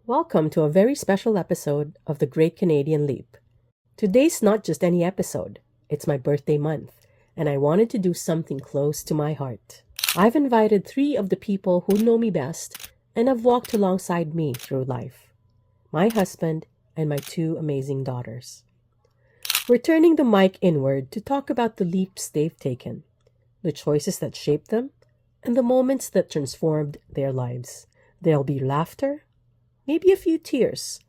Welcome to a very special episode of the Great Canadian Leap. Today's not just any episode, it's my birthday month, and I wanted to do something close to my heart. I've invited three of the people who know me best and have walked alongside me through life: my husband and my two amazing daughters. We're turning the mic inward to talk about the leaps they've taken, the choices that shaped them, and the moments that transformed their lives. There'll be laughter, maybe a few tears,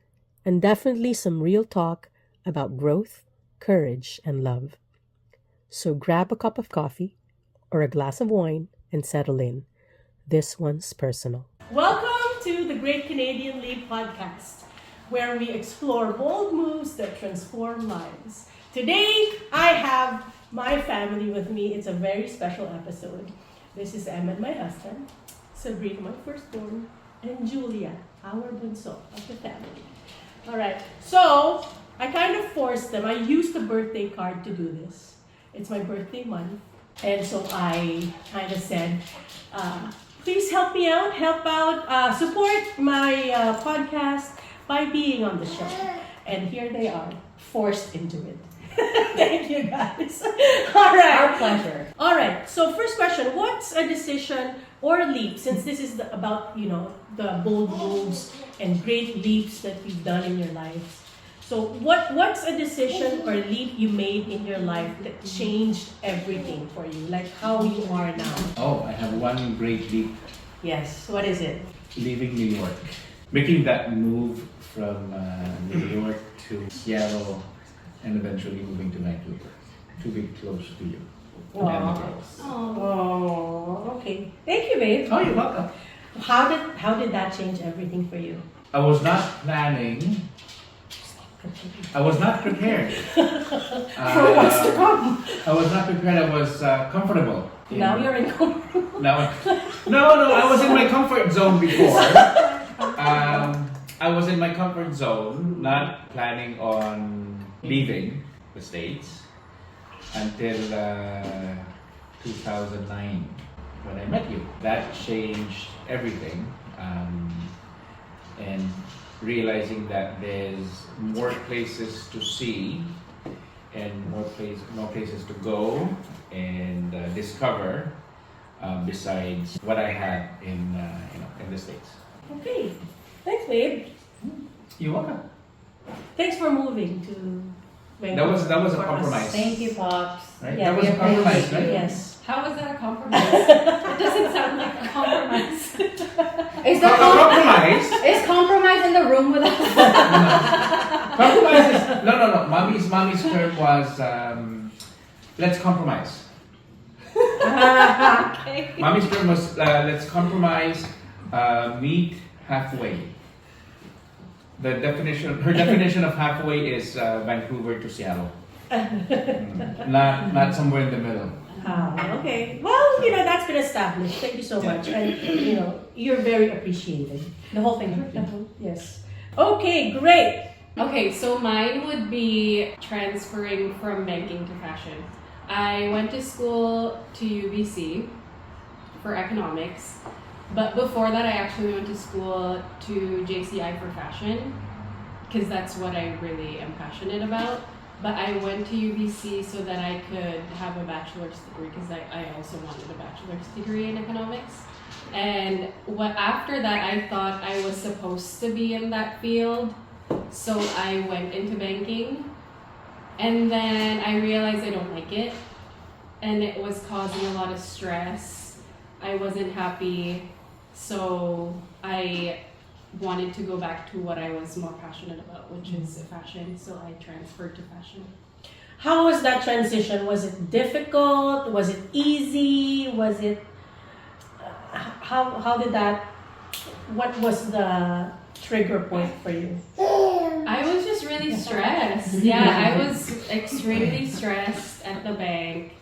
and definitely some real talk about growth, courage, and love. So grab a cup of coffee or a glass of wine and settle in. This one's personal. Welcome to the Great Canadian Leap podcast, where we explore bold moves that transform lives. Today, I have my family with me. It's a very special episode. This is Eman, my husband, Sabrina, my firstborn, and Julia, our bunso of the family. All right, so I kind of forced them. I used a birthday card to do this. It's my birthday month, and so I kind of said, please help me out, support my podcast by being on the show. And here they are, forced into it. Thank you, guys. All right. Our pleasure. All right. So first question, what's a decision or a leap, since this is about, the bold moves and great leaps that you've done in your life. So what's a decision or leap you made in your life that changed everything for you, like how you are now? Oh, I have one great leap. Yes. What is it? Leaving New York. Making that move from New York to Seattle and eventually moving to Vancouver to be close to you. And the girls. Oh, okay. Thank you, babe. Oh, you're welcome. How did that change everything for you? I was not planning. I was not prepared. For what's to come. I was not prepared. I was comfortable. Now you're in comfort. No, I was in my comfort zone before. I was in my comfort zone, not planning on leaving the States until 2009 when I met you. That changed everything, and realizing that there's more places to see and more places to go and discover besides what I had in the States. Okay. Thanks, babe. You're welcome. Thanks for moving to Vancouver. That was a for us. compromise. Thank you, Pops. Right? Yeah, That was a compromise, right? Yes. How is that a compromise? It doesn't sound like a compromise. Is that Compromise? Is compromise in the room with us? Compromise is no. Mommy's term was let's compromise. Okay. Mommy's term was let's compromise, meet halfway. Her definition of halfway is Vancouver to Seattle. Not somewhere in the middle. Okay. Well, that's been established. Thank you so much. And, you're very appreciated. The whole thing. Yes. Okay, great. Okay, so mine would be transferring from banking to fashion. I went to school to UBC for economics, but before that I actually went to school to JCI for fashion because that's what I really am passionate about. But I went to UBC so that I could have a bachelor's degree because I also wanted a bachelor's degree in economics. And after that, I thought I was supposed to be in that field, so I went into banking. And then I realized I don't like it, and it was causing a lot of stress. I wasn't happy, so I wanted to go back to what I was more passionate about, which is fashion, so I transferred to fashion. How was that transition? Was it difficult? Was it easy? Was it... how did that... What was the trigger point for you? I was just really stressed. Yeah, I was extremely stressed at the bank.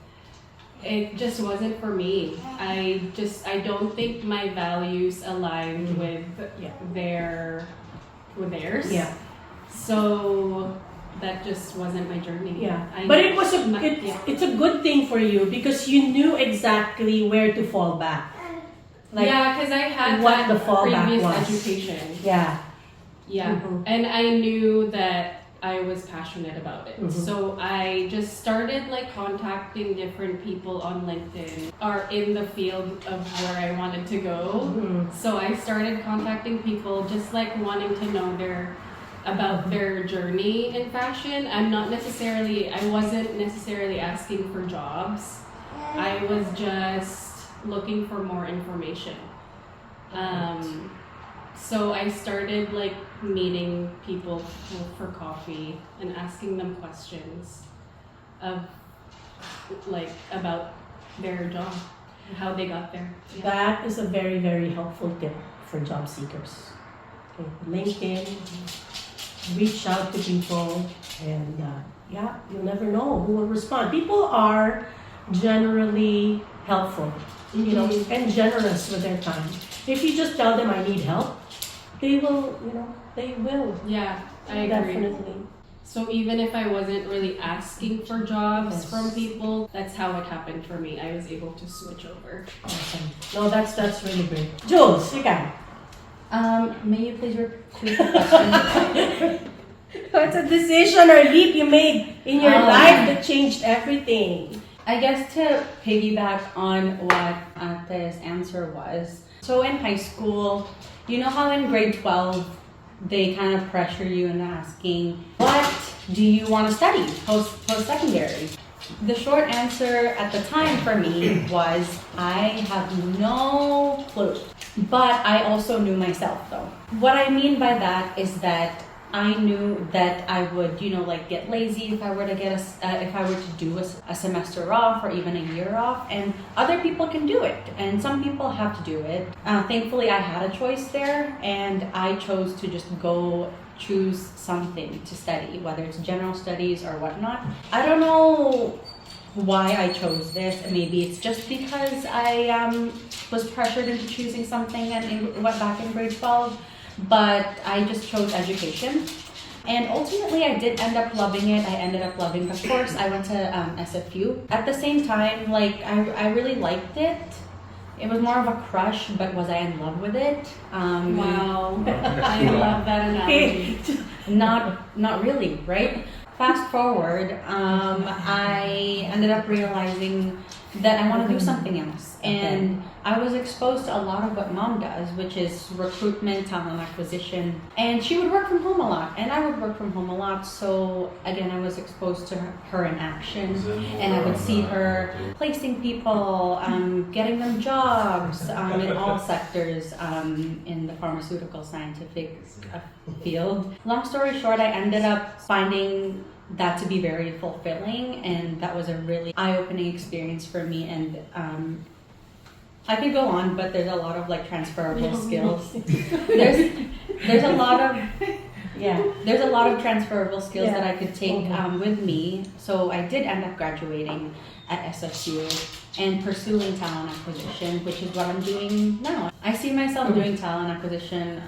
It just wasn't for me. I don't think my values aligned with theirs. Yeah. So that just wasn't my journey. Yeah. But it's a good thing for you because you knew exactly where to fall back. Because I had what that the fallback previous was. education. Yeah. Yeah, Mhm. and I knew that I was passionate about it. Mhm. So I just started like contacting different people on LinkedIn or in the field of where I wanted to go. Mhm. So I started contacting people just like wanting to know about their journey in fashion. I wasn't necessarily asking for jobs. I was just looking for more information. So I started like meeting people for coffee and asking them questions of like about their job, how they got there. Yeah. That is a very, very helpful tip for job seekers. Okay. LinkedIn, reach out to people, and yeah, you'll never know who will respond. People are generally helpful, and generous with their time. If you just tell them I need help, they will, they will. Yeah, I agree. Definitely. So even if I wasn't really asking for jobs Yes. from people, that's how it happened for me. I was able to switch over. Awesome. No, that's really great. Jules, you got it. May you please repeat the question? What's a decision or leap you made in your life that changed everything? I guess to piggyback on what Ate's answer was. So in high school, you know how in grade 12, they kind of pressure you into asking, what do you want to study post-secondary? The short answer at the time for me was, I have no clue. But I also knew myself though. What I mean by that is that I knew that I would, get lazy if I were to if I were to do a semester off or even a year off, and other people can do it, and some people have to do it. Thankfully, I had a choice there, and I chose to just go choose something to study, whether it's general studies or whatnot. I don't know why I chose this. Maybe it's just because I was pressured into choosing something and went back in grade 12. But I just chose education, and ultimately I did end up loving it. I ended up loving the course. I went to SFU. At the same time, I really liked it. It was more of a crush, but was I in love with it? Wow, I love that analogy. Not really, right? Fast forward, I ended up realizing that I want to do something else. And I was exposed to a lot of what mom does, which is recruitment, talent acquisition. And she would work from home a lot, and I would work from home a lot. So again, I was exposed to her in action, and I would see her placing people, getting them jobs in all sectors in the pharmaceutical scientific field. Long story short, I ended up finding that to be very fulfilling, and that was a really eye-opening experience for me. And I could go on, but there's a lot of transferable skills. There's a lot of there's a lot of transferable skills that I could take with me. So I did end up graduating at SFU and pursuing talent acquisition, which is what I'm doing now. I see myself doing talent acquisition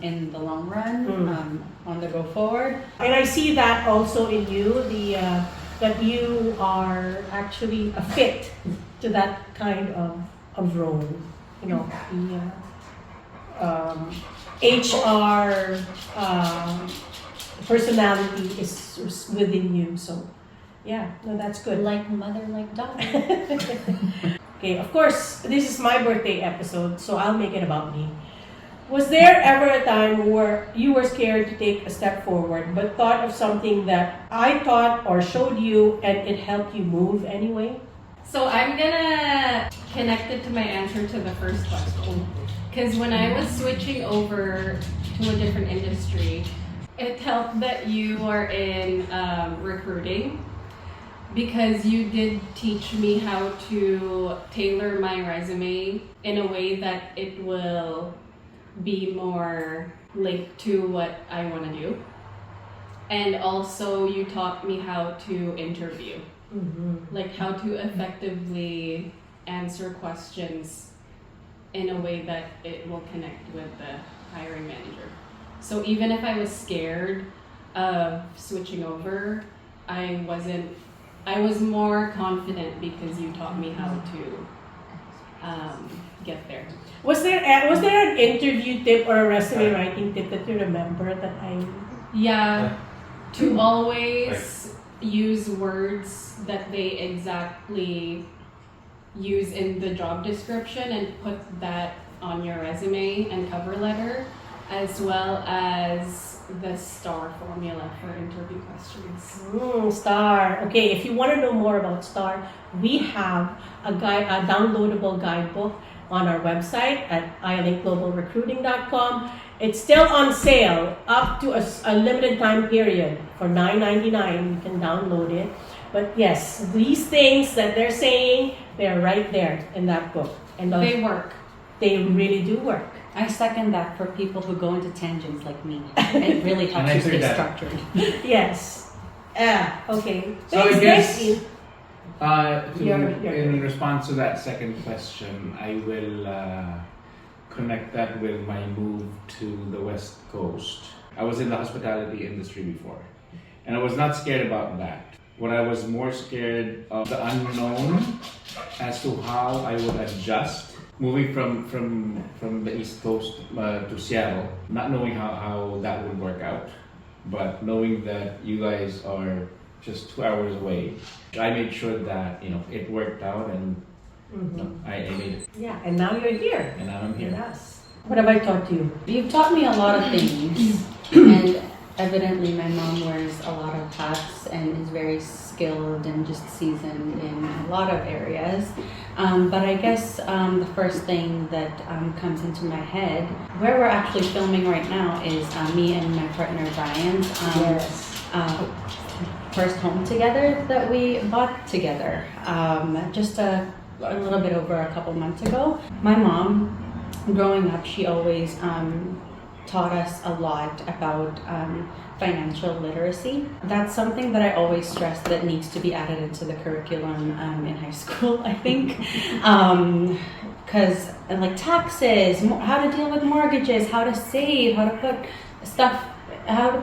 in the long run, on the go forward. And I see that also in you, that you are actually a fit to that kind of role. The HR personality is within you. So, yeah, no, that's good. Like mother, like daughter. Okay, of course, this is my birthday episode, so I'll make it about me. Was there ever a time where you were scared to take a step forward, but thought of something that I taught or showed you and it helped you move anyway? So I'm gonna connect it to my answer to the first question. Because when I was switching over to a different industry, it helped that you are in recruiting, because you did teach me how to tailor my resume in a way that it will be more linked to what I want to do. And also you taught me how to interview, like how to effectively answer questions in a way that it will connect with the hiring manager. So even if I was scared of switching over, I was more confident because you taught me how to get there. Was there an interview tip or a resume writing tip that you remember that I? Yeah, to always use words that they exactly use in the job description and put that on your resume and cover letter, as well as the STAR formula for interview questions. STAR. Okay, if you want to know more about STAR, we have a downloadable guidebook on our website at iLinkGlobalRecruiting.com. It's still on sale up to a limited time period for $9.99. You can download it. But yes, these things that they're saying, they're right there in that book. And They work. They really do work. I second that for people who go into tangents like me. It really helps you stay structured. Yes. Okay. So I guess Your in response to that second question, I will connect that with my move to the West Coast. I was in the hospitality industry before, and I was not scared about that. What I was more scared of the unknown as to how I would adjust moving from the East Coast to Seattle, not knowing how that would work out, but knowing that you guys are just 2 hours away, I made sure that it worked out, and I made it. Yeah, and now you're here. And now I'm here. Yes. What have I taught you? You've taught me a lot of things, and evidently my mom wears a lot of hats and is very skilled and just seasoned in a lot of areas. But I guess the first thing that comes into my head, where we're actually filming right now, is me and my partner Brian's first home together that we bought together just a little bit over a couple months ago. My mom, growing up, she always taught us a lot about financial literacy. That's something that I always stress that needs to be added into the curriculum in high school, I think. Because like taxes, how to deal with mortgages, how to save, how to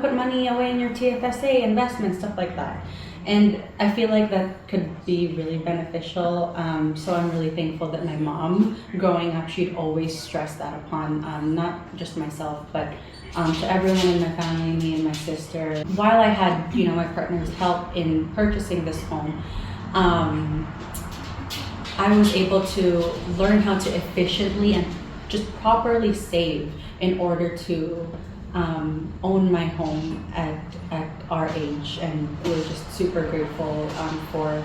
put money away in your TFSA, investments, stuff like that. And I feel like that could be really beneficial. So I'm really thankful that my mom, growing up, she'd always stress that upon not just myself, but to everyone in my family, me and my sister. While I had, my partner's help in purchasing this home, I was able to learn how to efficiently and just properly save in order to own my home at our age, and we're just super grateful for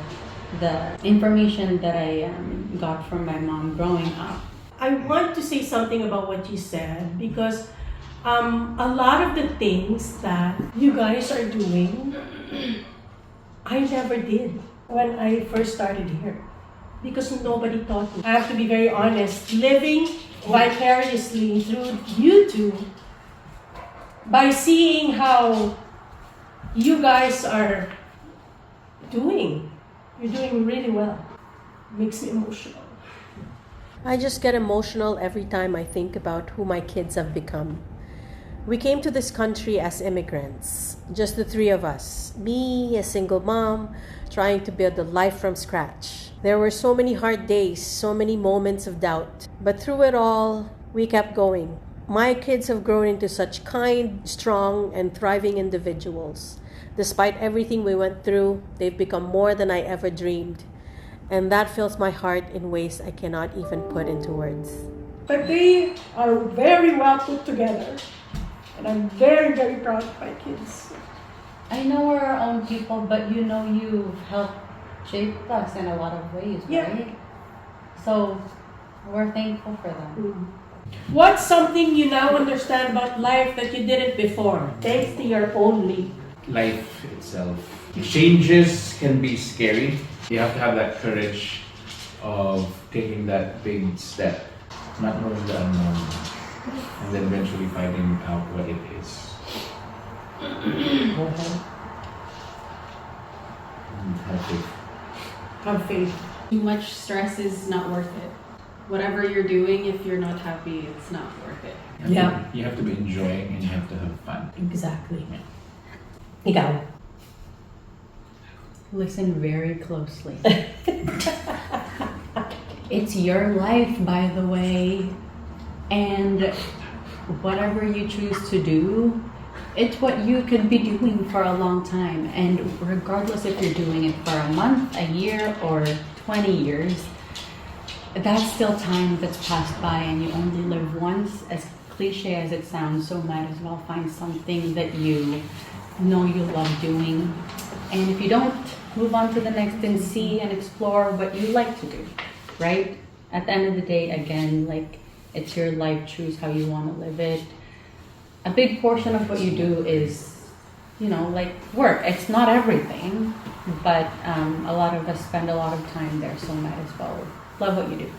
the information that I got from my mom growing up. I want to say something about what you said, because a lot of the things that you guys are doing, I never did when I first started here, because nobody taught me. I have to be very honest, living vicariously through YouTube, by seeing how you guys are doing. You're doing really well. Makes me emotional. I just get emotional every time I think about who my kids have become. We came to this country as immigrants, just the three of us. Me, a single mom, trying to build a life from scratch. There were so many hard days, so many moments of doubt. But through it all, we kept going. My kids have grown into such kind, strong, and thriving individuals. Despite everything we went through, they've become more than I ever dreamed. And that fills my heart in ways I cannot even put into words. But they are very well put together. And I'm very, very proud of my kids. I know we're our own people, but you've helped shape us in a lot of ways, right? So we're thankful for them. What's something you now understand about life that you didn't before, thanks to your own leap? Life itself. Changes can be scary. You have to have that courage of taking that big step, not knowing the unknown, and then eventually finding out what it is. And have faith. Have faith. Too much stress is not worth it. Whatever you're doing, if you're not happy, it's not worth it. You have to be enjoying, and you have to have fun. Exactly. Ikaw. Listen very closely. It's your life, by the way. And whatever you choose to do, it's what you could be doing for a long time. And regardless if you're doing it for a month, a year, or 20 years, that's still time that's passed by, and you only live once. As cliche as it sounds, so might as well find something that you know you love doing. And if you don't, move on to the next and see and explore what you like to do, right? At the end of the day, again, like, it's your life. Choose how you want to live it. A big portion of what you do is, you know, like work. It's not everything, but a lot of us spend a lot of time there, so might as well love what you do.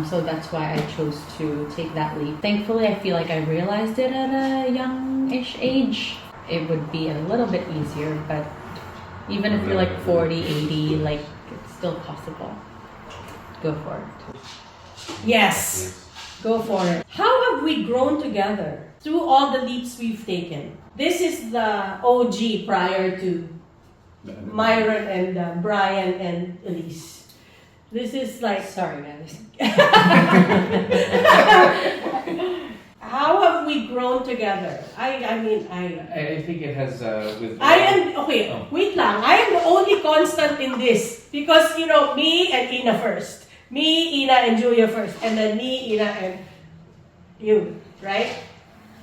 So that's why I chose to take that leap. Thankfully, I feel like I realized it at a young-ish age. It would be a little bit easier, but even if you're like 40, 80, like, it's still possible. Go for it. Yes, go for it. How have we grown together through all the leaps we've taken? This is the OG prior to Myron and Brian and Elise. This is like... Sorry, guys. How have we grown together? I think it has with. Wait lang. I am the only constant in this because, you know, me and Ina first. Me, Ina, and Julia first. And then me, Ina, and you, right?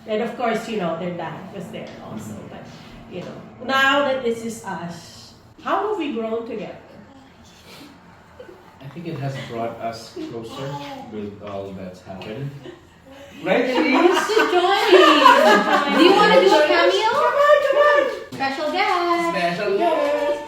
And of course, you know, their dad was there also. But, you know, now that this is us, how have we grown together? I think it has brought us closer with all that's happened. Right, Elise? Do you want to do a cameo? Come on! Special guest. Special guest.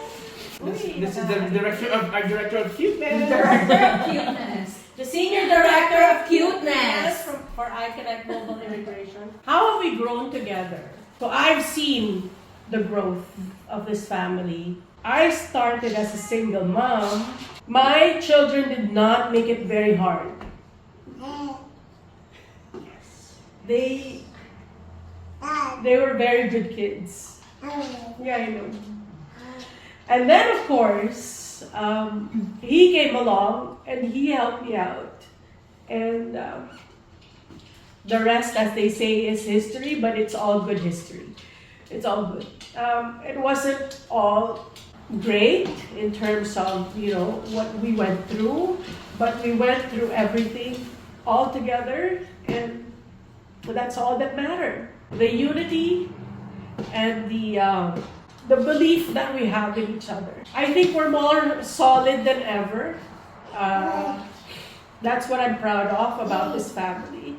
This is the director of cuteness. Director of cuteness. The senior director of cuteness for iConnect Global Immigration. How have we grown together? So I've seen the growth of this family. I started as a single mom. My children did not make it very hard. They were very good kids. Yeah, I know. And then, of course, he came along and he helped me out. And the rest, as they say, is history, but it's all good history. It's all good. It wasn't all great in terms of, you know, what we went through, but we went through everything all together, and that's all that mattered. The unity and the belief that we have in each other. I think we're more solid than ever. That's what I'm proud of about this family.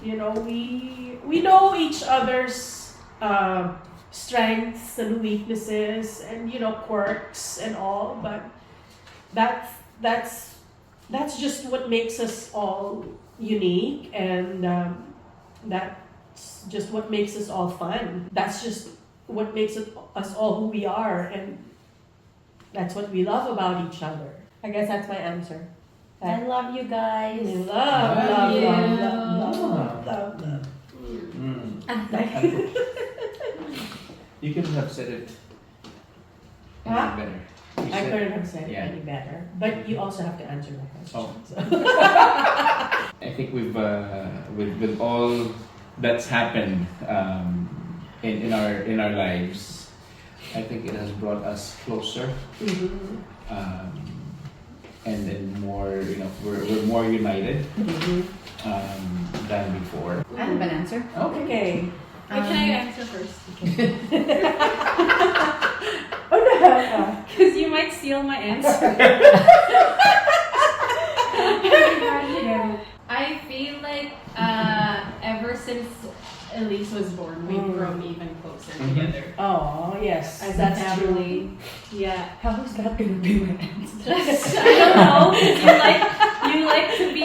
You know, we know each other's strengths and weaknesses and, you know, quirks and all, but that's just what makes us all unique, and that's just what makes us all fun. That's just what makes us all who we are, and that's what we love about each other. I guess that's my answer. I love you guys. Love. You could have said it Huh? better. I couldn't have said it Yeah. any better, but you also have to answer my question. Oh. So. I think we've with all that's happened in our lives, I think it has brought us closer, and more, you know, we're more united than before. I have an answer. Okay. Can I answer first? Oh no! Because you might steal my answer. I feel like ever since Elise was born, we've grown even closer together. Oh yes, As that's a true. family. Yeah. How is that gonna be my answer? I don't know, because you like to be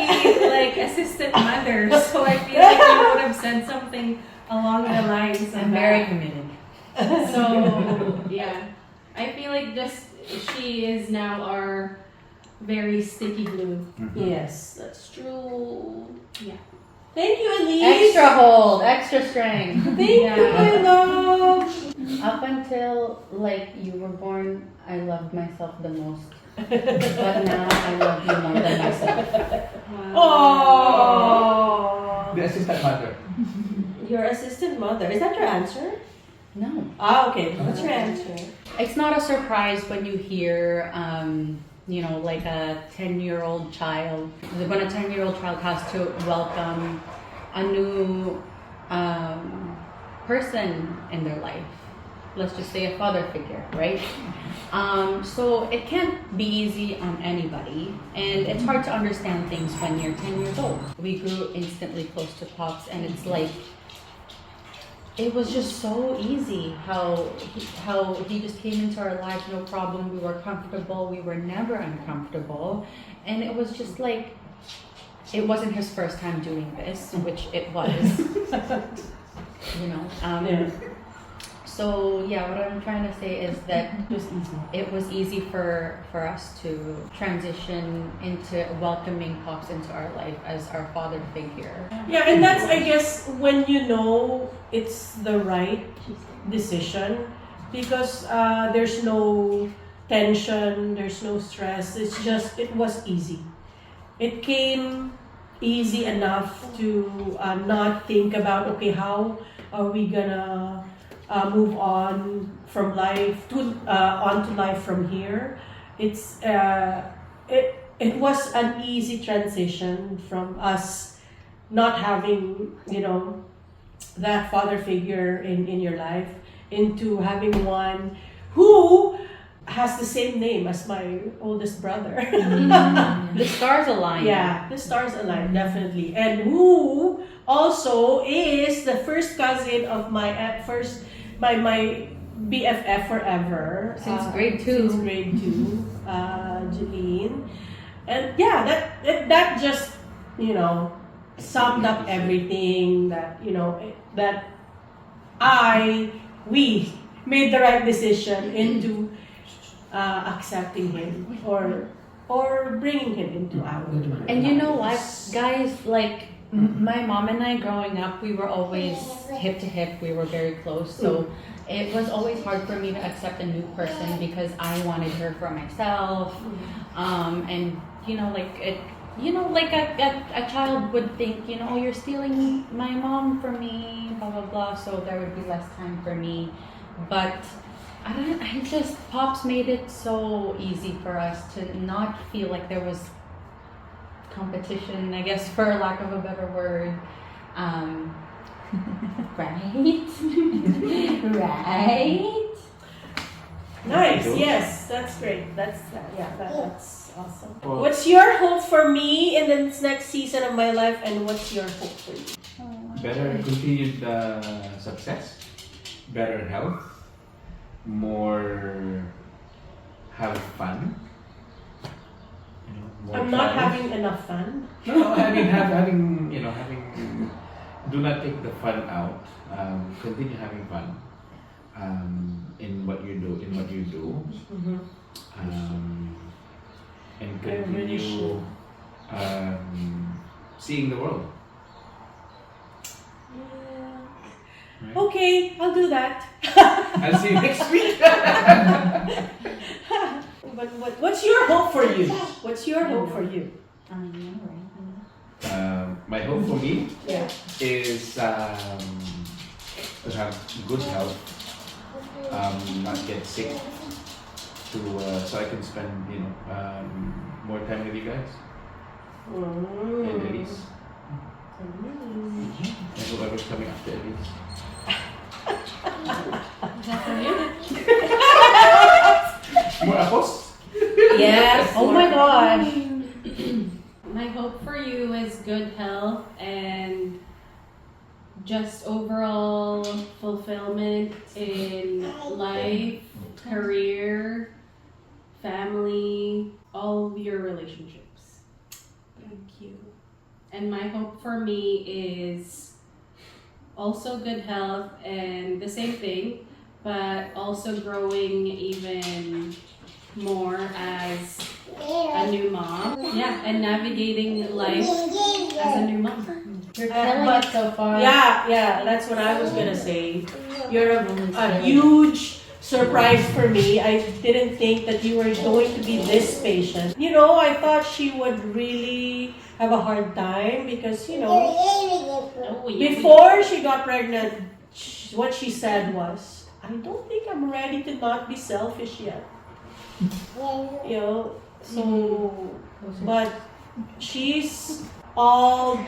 like assistant mother, so I feel like you would have said something along the lines of I'm that. very committed. So yeah, I feel like just she is now our very sticky glue. Yes, that's true. Yeah. Thank you, Elise. Extra hold, extra strength. Thank you, my love. Up until like you were born, I loved myself the most. But now I love you more than myself. Oh, The assistant mother. your assistant mother. Is that your answer? No. Ah, okay. What's your answer? It's not a surprise when you hear, like a 10-year-old child, when a 10-year-old child has to welcome a new person in their life. Let's just say a father figure, right? So it can't be easy on anybody, and it's hard to understand things when you're 10 years old. We grew instantly close to Pops, and it's like, it was just so easy how he just came into our lives, no problem. We were comfortable. We were never uncomfortable, and it was just like, it wasn't his first time doing this, which it was. Yeah. So yeah, what I'm trying to say is that it was easy for us to transition into welcoming Pops into our life as our father figure. Yeah, and that's, I guess, when you know it's the right decision, because there's no tension, there's no stress. It's just, it was easy. It came easy enough to not think about, okay, how are we gonna move on from life to onto life from here. It's it was an easy transition from us not having, that father figure in your life, into having one who has the same name as my oldest brother. The stars align. Yeah, the stars align, definitely. And who also is the first cousin of my my BFF forever. Since grade 2. Since grade 2, Jeline. And yeah, that just, summed up everything that, that we made the right decision into accepting him or bringing him into our life. And you know what, guys, like my mom and I growing up, we were always hip to hip. We were very close. So it was always hard for me to accept a new person because I wanted her for myself. And like a child would think, oh, you're stealing my mom from me, blah, blah, blah. So there would be less time for me. But Pops made it so easy for us to not feel like there was competition, I guess, for lack of a better word. Right? Right? Nice. Yes, that's great. That's awesome. Well, what's your hope for me in the next season of my life, and what's your hope for you? Better continued success, better health, more have fun. I'm not having enough fun. No, having do not take the fun out. Continue having fun in what you do. Mm-hmm. And continue seeing the world. Yeah. Right? Okay, I'll do that. I'll see you next week. But what's your hope for you? What's your hope for you? My hope for me is to have good health, not get sick, so I can spend more time with you guys and Elise. And whoever's coming after Elise. Is that for you? More apples? Yes. Oh my gosh. My hope for you is good health and just overall fulfillment in life, career, family, all of your relationships. Thank you. And my hope for me is also good health and the same thing, but also growing even more as a new mom. Yeah, and navigating life as a new mom. You're killing it so far. Yeah, that's what I was gonna say. You're a huge surprise for me. I didn't think that you were going to be this patient. You know, I thought she would really have a hard time because, you know, before she got pregnant, what she said was, I don't think I'm ready to not be selfish yet. You know, so, but she's all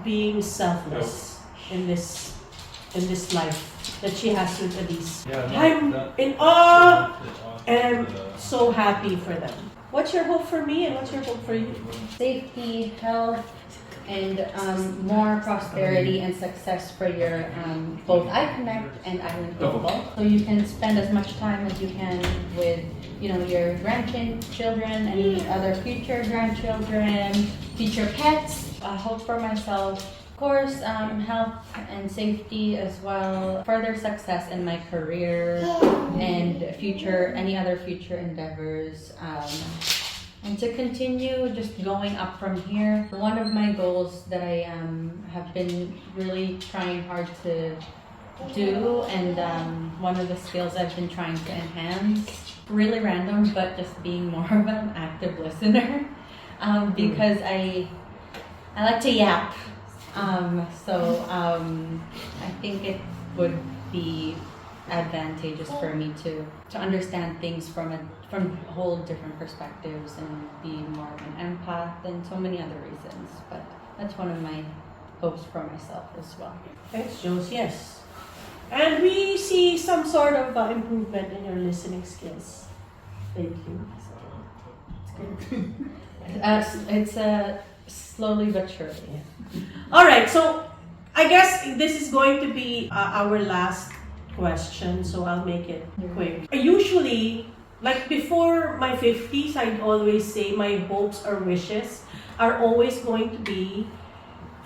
being selfless in this life that she has with Elise. I'm in awe and so happy for them. What's your hope for me and what's your hope for you? Safety, health, and more prosperity and success for your both iConnect and Island Global. So you can spend as much time as you can with your grandchildren, any other future grandchildren, future pets. I hope for myself, of course, health and safety as well, further success in my career and any other future endeavors. And to continue just going up from here. One of my goals that I have been really trying hard to do, and one of the skills I've been trying to enhance, really random, but just being more of an active listener, because I like to yap. So I think it would be advantageous for me to understand things from whole different perspectives and be more of an empath and so many other reasons. But that's one of my hopes for myself as well. Thanks, Jules. Yes. And we see some sort of improvement in your listening skills. Thank you. It's good. It's slowly but surely. Yeah. All right. So I guess this is going to be our last question, so I'll make it quick. Usually, like before my 50s, I'd always say my hopes or wishes are always going to be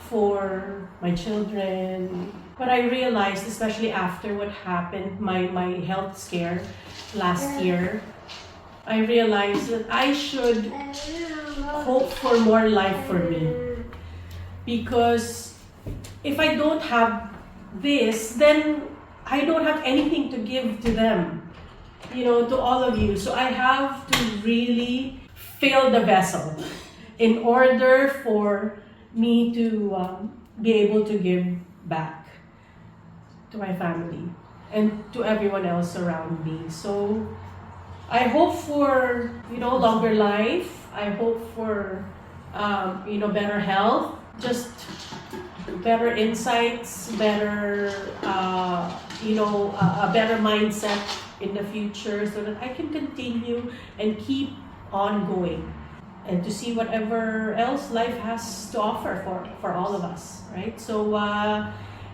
for my children. But I realized, especially after what happened, my health scare last year, I realized that I should hope for more life for me. Because if I don't have this, then I don't have anything to give to them, to all of you. So I have to really fill the vessel in order for me to be able to give back to my family and to everyone else around me. So I hope for, longer life. I hope for, better health, just better insights, better, a better mindset in the future so that I can continue and keep on going and to see whatever else life has to offer for all of us, right? So,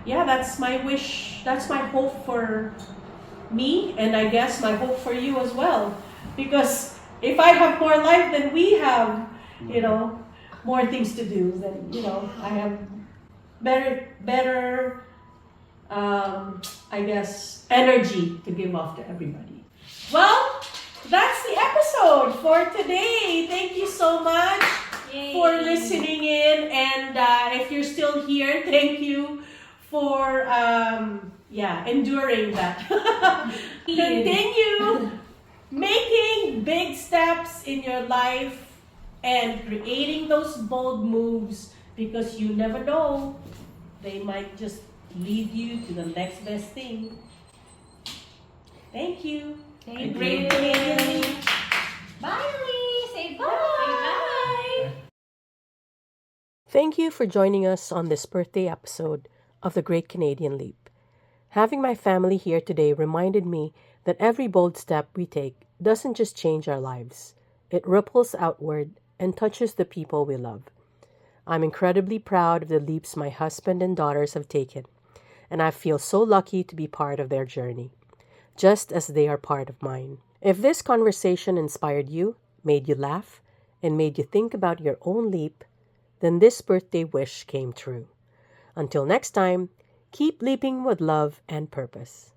that's my wish. That's my hope for me, and I guess my hope for you as well. Because if I have more life, then we have, more things to do. Then, I have better, energy to give off to everybody. Well, that's the episode for today. Thank you so much for listening in. And if you're still here, thank you for enduring that. Continue making big steps in your life and creating those bold moves, because you never know, they might just lead you to the next best thing. Thank you. Thank Great you. Canadian Leap. Bye, Lee. Say bye. Thank you for joining us on this birthday episode of the Great Canadian Leap. Having my family here today reminded me that every bold step we take doesn't just change our lives. It ripples outward and touches the people we love. I'm incredibly proud of the leaps my husband and daughters have taken, and I feel so lucky to be part of their journey, just as they are part of mine. If this conversation inspired you, made you laugh, and made you think about your own leap, then this birthday wish came true. Until next time, keep leaping with love and purpose.